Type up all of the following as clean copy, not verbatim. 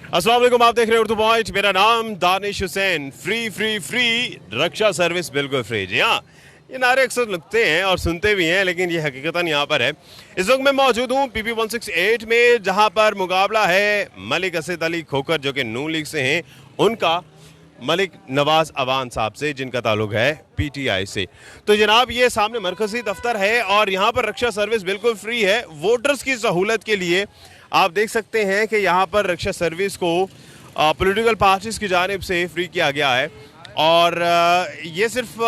अस्सलाम वालेकुम, आप देख रहे हैं उर्दू पॉइंट। मेरा नाम Danish Hussain. Free free free रक्षा सर्विस बिल्कुल फ्री। जी हाँ, ये नारे अक्सर लगते हैं और सुनते भी हैं, लेकिन ये हकीकतन यहाँ पर है। इस वक्त मैं मौजूद हूँ PP 168 में, जहाँ पर मुकाबला है मलिक असद अली खोखर जो कि नून लीग से हैं, उनका मलिक नवाज अवान साहब से, जिनका ताल्लुक है PTI से। तो जनाब, ये सामने मरकजी दफ्तर है और यहाँ पर रक्षा सर्विस बिल्कुल फ्री है। वोटर्स की सहूलत के लिए आप देख सकते हैं कि यहाँ पर रक्षा सर्विस को पॉलिटिकल पार्टीज की जानिब से फ्री किया गया है। और ये सिर्फ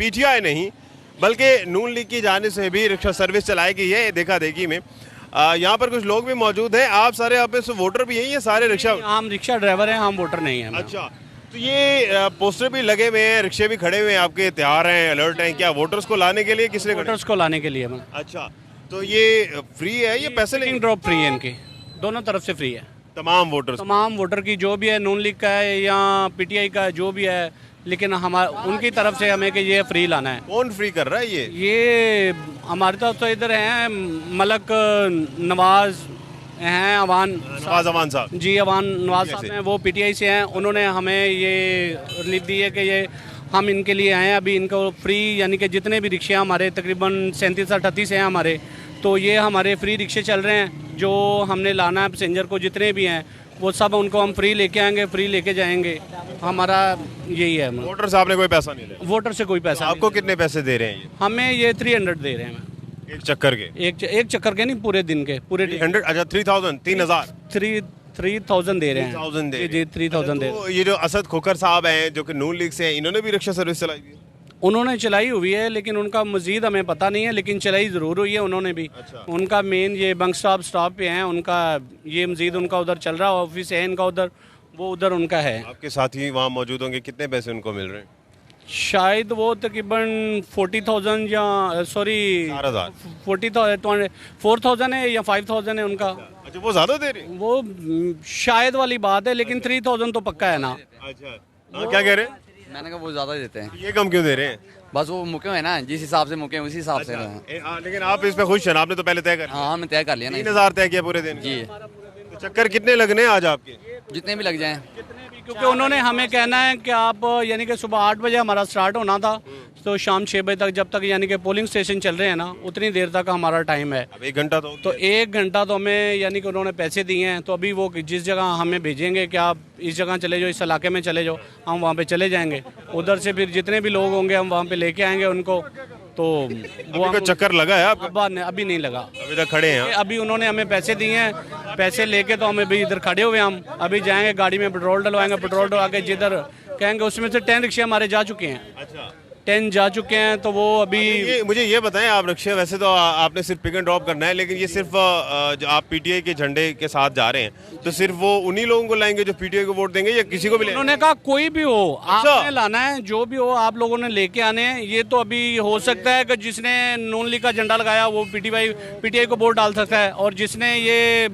PTI नहीं बल्कि नून लीग की जानिब से भी रक्षा सर्विस चलाई गई है देखा देखी में। यहाँ पर कुछ लोग भी मौजूद हैं। आप सारे आप वोटर भी हैं? ये सारे रिक्शा, हम रिक्शा ड्राइवर हैं, हम वोटर नहीं हैं। अच्छा, तो ये पोस्टर भी लगे हुए हैं, रिक्शे भी खड़े हुए हैं, आपके तैयार हैं, अलर्ट हैं। क्या वोटर्स को लाने के लिए? किसने? वोटर्स को लाने के लिए। अच्छा, तो ये फ्री है, ये पैसे लेंगे? ड्रॉप फ्री है, इनकी दोनों तरफ से फ्री है। तमाम वोटर्स, तमाम वोटर की, जो भी है, नून लीग का है या PTI का, जो भी है, लेकिन हमारा उनकी तरफ से हमें कि ये फ्री लाना है। कौन फ्री कर रहा है ये हमारे तरफ तो इधर हैं मलक नवाज हैं, नवाज अवान साहब जी, अवान नवाज साहब हैं, वो PTI से हैं। उन्होंने हमें ये रिलीफ दी है कि ये हम इनके लिए आए हैं। अभी इनको फ्री, यानी कि जितने भी रिक्शे हमारे तकरीबन 37-38 हैं हमारे, तो ये हमारे फ्री रिक्शे चल रहे हैं। जो हमने लाना है पैसेंजर को, जितने भी हैं वो सब उनको हम फ्री लेके आएंगे, फ्री लेके जाएंगे। हमारा यही है। वोटर साहब ने कोई पैसा नहीं लिया? वोटर से कोई पैसा आपको कितने पैसे दे रहे हैं ये? हमें ये 300 दे रहे हैं एक चक्कर के? एक चक्कर के नहीं, पूरे दिन के, पूरे 300। अच्छा, 3000 3000 दे रहे हैं। 3000 दे जी, 3000 दे रहे हैं। तो ये जो असद खोखर साहब हैं जो कि नून लीग से हैं, इन्होंने भी रक्षा सर्विस चलाई हुई है? उन्होंने चलाई हुई है, लेकिन उनका मजीद हमें पता नहीं है, लेकिन चलाई ज़रूर हुई है उन्होंने भी। अच्छा। उनका मेन ये बंक स्टॉप पे हैं, उनका ये मजीद उनका उधर चल रहा है, ऑफिस है इनका उधर, वो उधर उनका है। आपके साथी वहाँ मौजूद होंगे, कितने पैसे उनको मिल रहे हैं? शायद वो तकरीबन 40,000 या 4,000 है या 5,000 है उनका। अच्छा, वो ज़्यादा दे रहे हैं? वो शायद वाली बात है, लेकिन 3,000 तो पक्का है ना। अच्छा, क्या कह रहे हैं? मैंने कहा वो ज़्यादा देते हैं। ये कम क्यों दे रहे हैं? बस वो मुके है ना, जिस हिसाब से मुके उसी हिसाब से। लेकिन आप इस पे खुश हैं? आपने तो पहले तय कर लिया। हाँ, हमने तय कर लिया ना। 3000 तय किया पूरे दिन? जी। तो चक्कर कितने लगने हैं आज आपके? जितने भी लग जाएं। क्योंकि उन्होंने हमें कहना है कि आप, यानी कि सुबह 8 बजे हमारा स्टार्ट होना था, तो शाम 6 बजे तक, जब तक यानी कि पोलिंग स्टेशन चल रहे हैं ना, उतनी देर तक हमारा टाइम है। अब 1 घंटा तो 1 घंटा तो हमें, यानी कि उन्होंने पैसे दिए हैं, तो अभी वो जिस जगह हमें भेजेंगे कि आप इस जगह चले जाओ, इस इलाके में चले जाओ, हम वहाँ पे चले जाएंगे। उधर से फिर जितने भी लोग होंगे हम वहाँ पे लेके आएंगे उनको। तो वो अभी चक्कर लगा है आपका? अभी नहीं लगा, अभी तक खड़े हैं? अभी उन्होंने हमें पैसे दिए हैं, पैसे लेके तो हमें भी इधर खड़े हुए हम अभी जाएंगे, गाड़ी में पेट्रोल डलवाएंगे, पेट्रोल डलवा के जिधर कहेंगे, उसमें से 10 रिक्शे हमारे जा चुके हैं। अच्छा, 10 जा चुके हैं, तो वो अभी मुझे ये बताएं, आप रिक्शे, वैसे तो आपने सिर्फ पिक एंड ड्रॉप करना है, लेकिन ये सिर्फ जो आप PTI के झंडे के साथ जा रहे हैं, तो सिर्फ वो उन्हीं लोगों को लाएंगे जो PTI को वोट देंगे, या किसी को भी लेंगे? उन्होंने कहा कोई भी हो, अच्छा। आपने लाना है, जो भी हो आप लोगों ने लेके आने हैं। ये तो अभी हो सकता है कि जिसने नून लीग का झंडा लगाया वो PTI को वोट डाल सकता है, और जिसने ये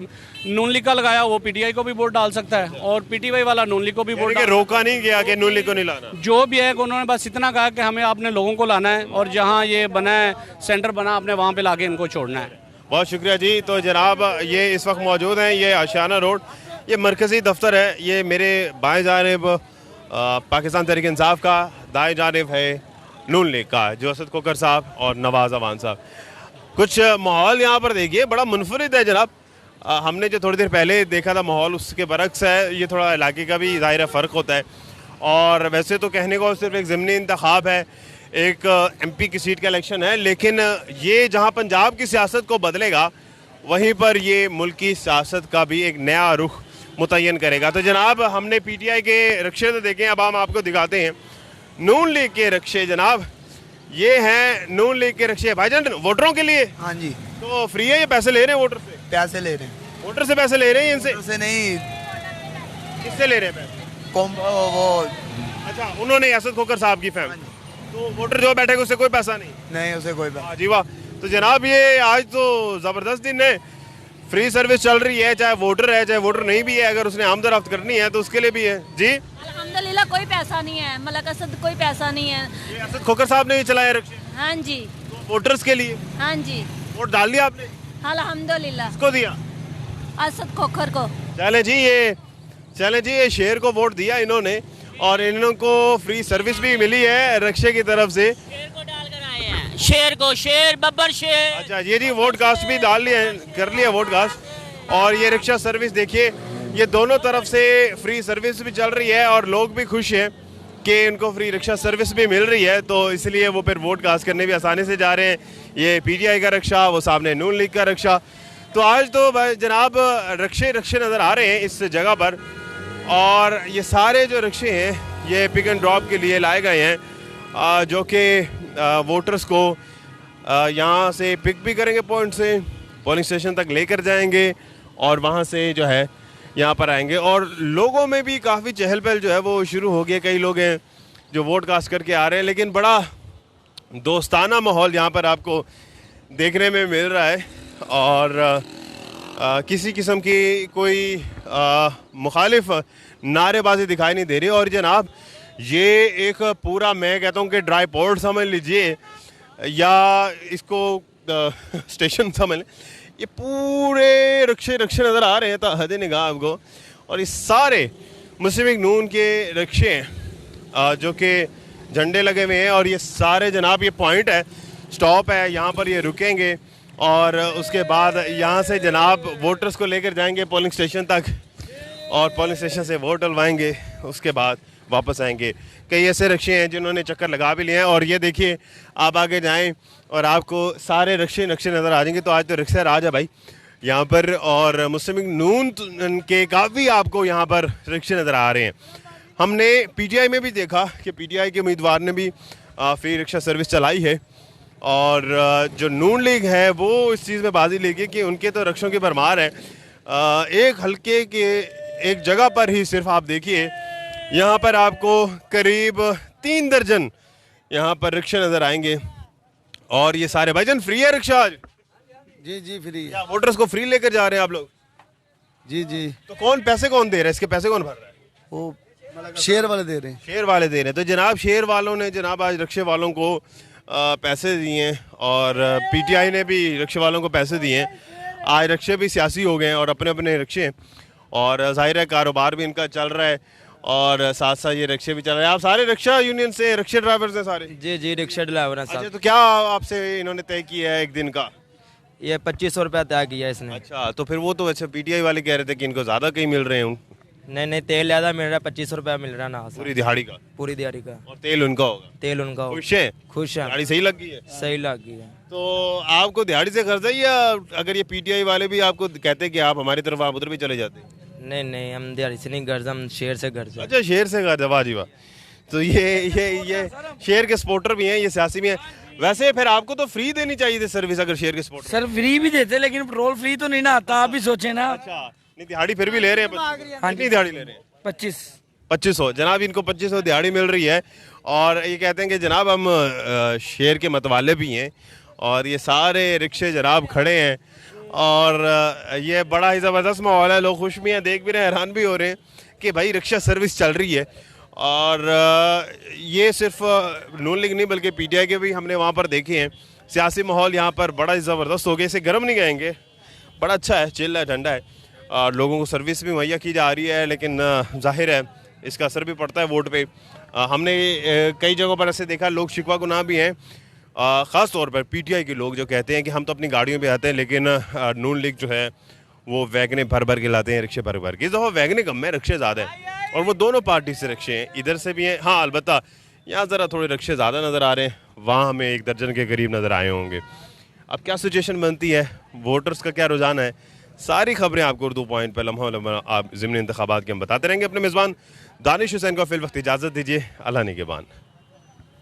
नून लीग का लगाया वो PTI को भी वोट डाल सकता है, और PTI वाला नून लीग को भी वोट। रोका नहीं गया कि नून लीग को नहीं लाना? जो भी है, उन्होंने बस इतना कहा कि हमें अपने लोगों को लाना है, और जहाँ ये बना है, सेंटर बना, अपने वहाँ पे लाके इनको छोड़ना है। बहुत शुक्रिया जी। तो जनाब, ये इस वक्त मौजूद हैं, ये आशियाना रोड, ये मरकज़ी दफ्तर है। ये मेरे बाएं जानिब पाकिस्तान तहरीक इंसाफ का, दाएं जानिब है नून लीग का, जो असद खोखर साहब और नवाज अवान साहब। कुछ माहौल यहाँ पर देखिए बड़ा मुनफरिद है जनाब। हमने जो थोड़ी देर पहले देखा था माहौल, उसके बरक्स है। ये थोड़ा इलाके का भी ज़ाहिर फ़र्क होता है। और वैसे तो कहने को सिर्फ एक ज़मीनी इंतखाब है, एक MP की सीट का इलेक्शन है, लेकिन ये जहाँ पंजाब की सियासत को बदलेगा, वहीं पर ये मुल्क की सियासत का भी एक नया रुख मुतय्यन करेगा। तो जनाब, हमने PTI के रिक्शे तो देखे, अब हम आपको दिखाते हैं नून लीग के रिक्शे। जनाब, ये हैं नून लीग के रिक्शे। भाईजान, वोटरों के लिए? हाँ जी। तो फ्री है, ये पैसे ले रहे हैं वोटर से? पैसे ले रहे हैं। वोटर से पैसे ले रहे हैं इनसे? से नहीं। किससे ले रहे हैं पैसे? वो अच्छा, उन्होंने असद खोखर साहब की फैमिली, तो वोटर जो बैठेगा उससे कोई पैसा नहीं? नहीं, उसे कोई पैसा। जी वाह। तो जनाब, ये आज तो ज़बरदस्त दिन है। फ्री सर्विस चल रही है, चाहे वोटर है चाहे वोटर नहीं भी है, अगर उसने आमदरफ्त करनी है तो उसके लिए भी है। जी, अल्हम्दुलिल्लाह कोई पैसा नहीं है, मलक असद कोई पैसा नहीं है। ये असद खोखर साहब ने ही चलाया रिक्शे? हाँ जी। तो वोटर्स के लिए? हाँ जी। वोट डाल दिया आपने? अल्हम्दुलिल्लाह। किसको दिया? असद खोखर को। चलें जी, ये शेर को वोट दिया इन्होंने और इनको फ्री सर्विस भी मिली है रक्षे की तरफ से। शेर को डालकर आए हैं, शेर को, शेर बब्बर शेर। अच्छा, ये जी वोट कास्ट भी डाल लिया, कर लिया वोट कास्ट। और ये रिक्शा सर्विस देखिए, ये दोनों तरफ से फ्री सर्विस भी चल रही है और लोग भी खुश हैं कि उनको फ्री रिक्शा सर्विस भी मिल रही है, तो इसलिए वो फिर वोट कास्ट करने भी आसानी से जा रहे हैं। ये पीटीआई का रिक्शा, वो सामने नून लीग का रिक्शा। तो आज तो जनाब रिक्शे नज़र आ रहे हैं इस जगह पर, और ये सारे जो रिक्शे हैं ये पिक एंड ड्रॉप के लिए लाए गए हैं, जो कि वोटर्स को यहाँ से पिक भी करेंगे, पॉइंट से पोलिंग स्टेशन तक लेकर जाएंगे और वहाँ से जो है यहाँ पर आएंगे। और लोगों में भी काफ़ी चहल पहल जो है वो शुरू हो गया। कई लोग हैं जो वोट कास्ट करके आ रहे हैं, लेकिन बड़ा दोस्ताना माहौल यहाँ पर आपको देखने में मिल रहा है और किसी किस्म की कोई मुखालिफ नारेबाजी दिखाई नहीं दे रही। और जनाब ये एक पूरा, मैं कहता हूँ कि ड्राई पोर्ट समझ लीजिए या इसको स्टेशन समझ लें, ये पूरे रिक्शे नज़र आ रहे हैं हद निगाह आपको। और ये सारे मुस्लिम लीग नून के रिक्शे हैं जो कि झंडे लगे हुए हैं, और ये सारे जनाब ये पॉइंट है, स्टॉप है, यहाँ पर ये रुकेंगे और उसके बाद यहाँ से जनाब वोटर्स को लेकर जाएंगे पोलिंग स्टेशन तक और पोलिंग स्टेशन से वोट डलवाएंगे, उसके बाद वापस आएंगे। कई ऐसे रिक्शे हैं जिन्होंने चक्कर लगा भी लिए हैं, और ये देखिए आप आगे जाएं और आपको सारे रिक्शे नज़र आ जाएंगे। तो आज तो रिक्शा राज है भाई यहाँ पर, और मुस्लिम लीग नून के काफ़ी आपको यहाँ पर रिक्शे नज़र आ रहे हैं। हमने पीटीआई में भी देखा कि पीटीआई के उम्मीदवार ने भी फ्री रिक्शा सर्विस चलाई है, और जो नून लीग है वो इस चीज़ में बाजी लेगी कि उनके तो रिक्शों की भरमार है। एक हल्के के एक जगह पर ही सिर्फ आप देखिए, यहाँ पर आपको करीब 3 दर्जन यहाँ पर रिक्शे नज़र आएंगे। और ये सारे भाईजान फ्री है रिक्शा आज? जी फ्री है। वोटर्स को फ्री लेकर जा रहे हैं आप लोग? जी। तो कौन पैसे कौन दे रहा है, इसके पैसे कौन भर रहा है? वो शेर वाले दे रहे हैं। शेर वाले दे रहे हैं। तो जनाब शेर वालों ने जनाब आज रिक्शे वालों को पैसे दिए हैं, और पीटीआई ने भी रिक्शे वालों को पैसे दिए हैं। आज रिक्शे भी सियासी हो गए हैं और अपने अपने रिक्शे हैं, और ज़ाहिर है कारोबार भी इनका चल रहा है और साथ साथ ये रिक्शे भी चल रहे हैं। आप सारे रिक्शा यूनियन से रिक्शे ड्राइवर्स हैं सारे? जी रिक्शा ड्राइवर हैं अच्छा, सब। तो क्या आपसे इन्होंने तय किया है एक दिन का? ये 2500 रुपया तय किया इसने। अच्छा, तो फिर वो तो अच्छा पीटीआई वाले कह रहे थे कि इनको ज़्यादा कहीं मिल रहे हैं। नहीं तेल ज़्यादा मिल रहा है, 2500 रुपया मिल रहा है ना पूरी दिहाड़ी का? पूरी दिहाड़ी का। और तेल उनका होगा? तेल उनका होगा। खुश है? है, दिहाड़ी सही लग गई है? सही लग गई है। तो आपको दिहाड़ी से खर्चा ही, या अगर ये पीटीआई वाले भी आपको कहते कि आप हमारी तरफ आप उधर भी चले जाते? नहीं हम दिहाड़ी से नहीं घर, हम शेर से घर से। अच्छा, शेर से घर, वाह जी वाह। तो ये शेर के सपोर्टर भी हैं, ये सियासी भी हैं। वैसे फिर आपको तो फ्री देनी चाहिए थी सर्विस अगर शेर के सपोर्टर। सर फ्री भी देते लेकिन पेट्रोल फ्री तो नहीं ना आता, आप भी सोचे ना। अच्छा, नहीं दिहाड़ी फिर भी ले रहे हैं? कितनी दिहाड़ी ले रहे हैं? 2500 जनाब, इनको 2500 दिहाड़ी मिल रही है। और ये कहते हैं कि जनाब हम शेर के मतवाले भी हैं, और ये सारे रिक्शे जनाब खड़े हैं, और ये बड़ा ही ज़बरदस्त माहौल है। लोग खुश भी हैं, देख भी रहे हैं, हैरान भी हो रहे हैं कि भाई रिक्शा सर्विस चल रही है। और ये सिर्फ नून लीग नहीं बल्कि पीटीआई के भी हमने वहाँ पर देखे हैं। सियासी माहौल यहाँ पर बड़ा ही ज़बरदस्त हो गया, इसे गर्म नहीं कहेंगे, बड़ा अच्छा है, चिल है, ठंडा है, और लोगों को सर्विस भी मुहैया की जा रही है। लेकिन जाहिर है इसका असर भी पड़ता है वोट पे। हमने कई जगहों पर ऐसे देखा, लोग शिकवा गुनाह भी हैं, ख़ास तौर पर पीटीआई के लोग जो कहते हैं कि हम तो अपनी गाड़ियों पे आते हैं, लेकिन नून लीग जो है वो वैगने भर के लाते हैं, रिक्शे भर के। इस दफ़ा वैगने कम है, रिक्शे ज़्यादा है, और वो दोनों पार्टी से रिक्शे हैं, इधर से भी हैं। हाँ, अलबत्ता यहाँ ज़रा थोड़े रिक्शे ज़्यादा नज़र आ रहे हैं, वहाँ हमें 1 दर्जन के करीब नज़र आए होंगे। अब क्या सिचुएशन बनती है, वोटर्स का क्या रुझान है, सारी खबरें आपको उर्दू पॉइंट पर लम्हा आप ज़िमनी इंतखाबात के हम बताते रहेंगे। अपने मेज़बान दानिश हुसैन को फिल वक्त इजाज़त दीजिए। अल्लाह निगहबान।